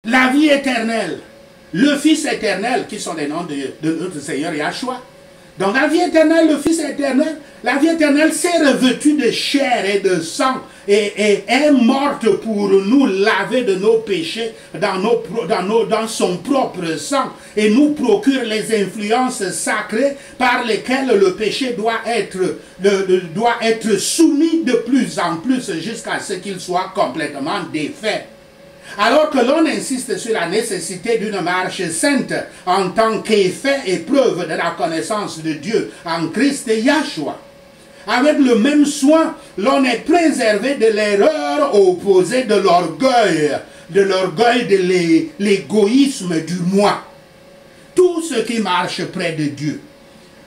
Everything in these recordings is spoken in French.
la vie éternelle, le Fils éternel, qui sont les noms de notre Seigneur Yahshua. Donc la vie éternelle, le Fils éternel, la vie éternelle s'est revêtue de chair et de sang et est morte pour nous laver de nos péchés dans son propre sang et nous procure les influences sacrées par lesquelles le péché doit être soumis de plus en plus jusqu'à ce qu'il soit complètement défait. Alors que l'on insiste sur la nécessité d'une marche sainte en tant qu'effet et preuve de la connaissance de Dieu en Christ et Yahshua. Avec le même soin, l'on est préservé de l'erreur opposée de l'égoïsme du moi. Tous ceux qui marchent près de Dieu,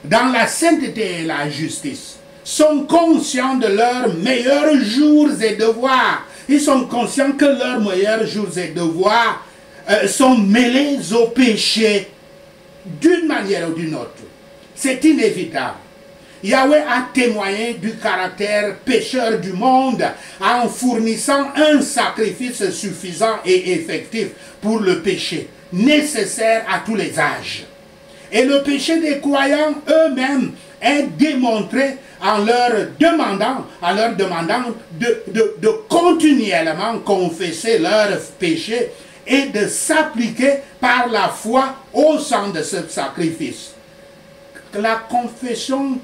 dans la sainteté et la justice, sont conscients de leurs meilleurs jours et devoirs. Ils sont conscients que leurs meilleurs jours et devoirs sont mêlés au péché d'une manière ou d'une autre. C'est inévitable. Yahweh a témoigné du caractère pécheur du monde en fournissant un sacrifice suffisant et effectif pour le péché, nécessaire à tous les âges. Et le péché des croyants eux-mêmes est démontré en leur demandant de continuellement confesser leurs péchés et de s'appliquer par la foi au sang de ce sacrifice. La confession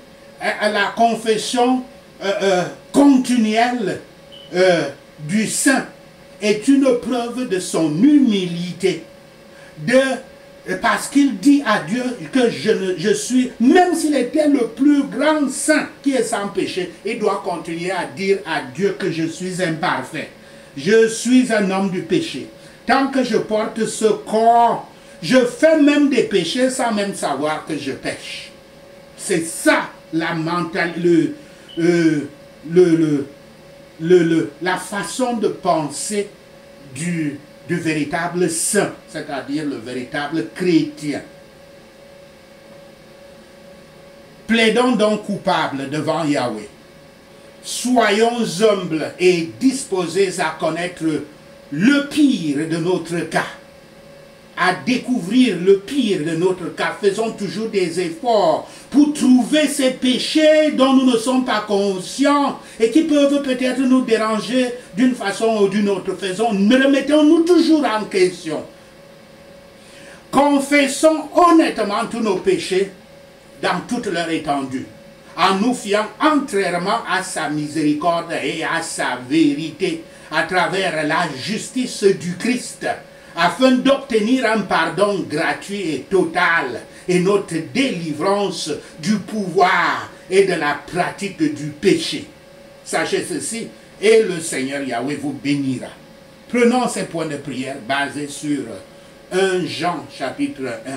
continuelle du saint est une preuve de son humilité, parce qu'il dit à Dieu que je suis, même s'il était le plus grand saint qui est sans péché, il doit continuer à dire à Dieu que je suis imparfait. Je suis un homme du péché. Tant que je porte ce corps, je fais même des péchés sans même savoir que je pêche. C'est ça la mentalité, la façon de penser du véritable saint, c'est-à-dire le véritable chrétien. Plaidons donc coupables devant Yahweh. Soyons humbles et disposés à connaître le pire de notre cas, à découvrir le pire de notre cas. Faisons toujours des efforts pour trouver ces péchés dont nous ne sommes pas conscients et qui peuvent peut-être nous déranger d'une façon ou d'une autre. Remettons-nous toujours en question. Confessons honnêtement tous nos péchés dans toute leur étendue, en nous fiant entièrement à sa miséricorde et à sa vérité à travers la justice du Christ, afin d'obtenir un pardon gratuit et total et notre délivrance du pouvoir et de la pratique du péché. Sachez ceci, et le Seigneur Yahweh vous bénira. Prenons ces points de prière basés sur 1 Jean chapitre 1.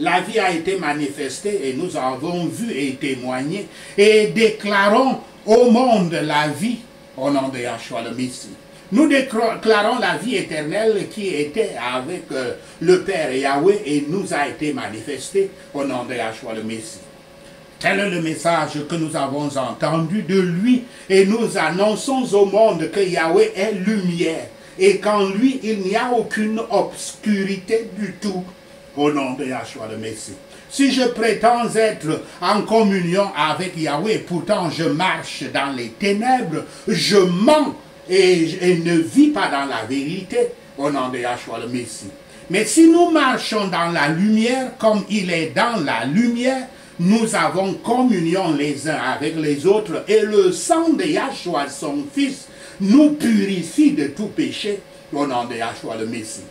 La vie a été manifestée et nous avons vu et témoigné et déclarons au monde la vie au nom de Yahshua le Messie. Nous déclarons la vie éternelle qui était avec le Père Yahweh et nous a été manifestée au nom de Yahshua le Messie. Tel est le message que nous avons entendu de lui et nous annonçons au monde que Yahweh est lumière et qu'en lui il n'y a aucune obscurité du tout au nom de Yahshua le Messie. Si je prétends être en communion avec Yahweh, pourtant je marche dans les ténèbres, je mens et ne vis pas dans la vérité au nom de Yahshua le Messie. Mais si nous marchons dans la lumière comme il est dans la lumière, nous avons communion les uns avec les autres et le sang de Yahshua son Fils nous purifie de tout péché au nom de Yahshua le Messie.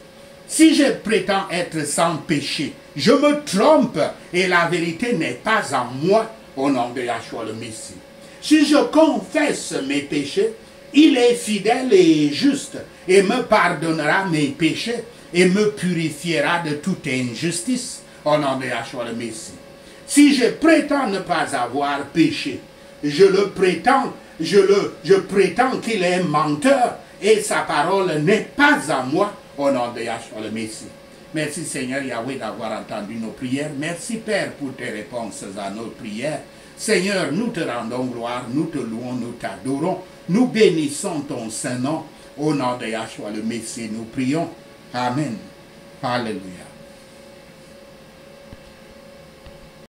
Si je prétends être sans péché, je me trompe et la vérité n'est pas en moi au nom de Yahshua le Messie. Si je confesse mes péchés, il est fidèle et juste et me pardonnera mes péchés et me purifiera de toute injustice au nom de Yahshua le Messie. Si je prétends ne pas avoir péché, je prétends qu'il est menteur et sa parole n'est pas en moi au nom de Yahshua le Messie. Merci Seigneur Yahweh d'avoir entendu nos prières. Merci Père pour tes réponses à nos prières. Seigneur, nous te rendons gloire, nous te louons, nous t'adorons. Nous bénissons ton Saint-Nom Au nom de Yahshua le Messie, nous prions. Amen. Alléluia.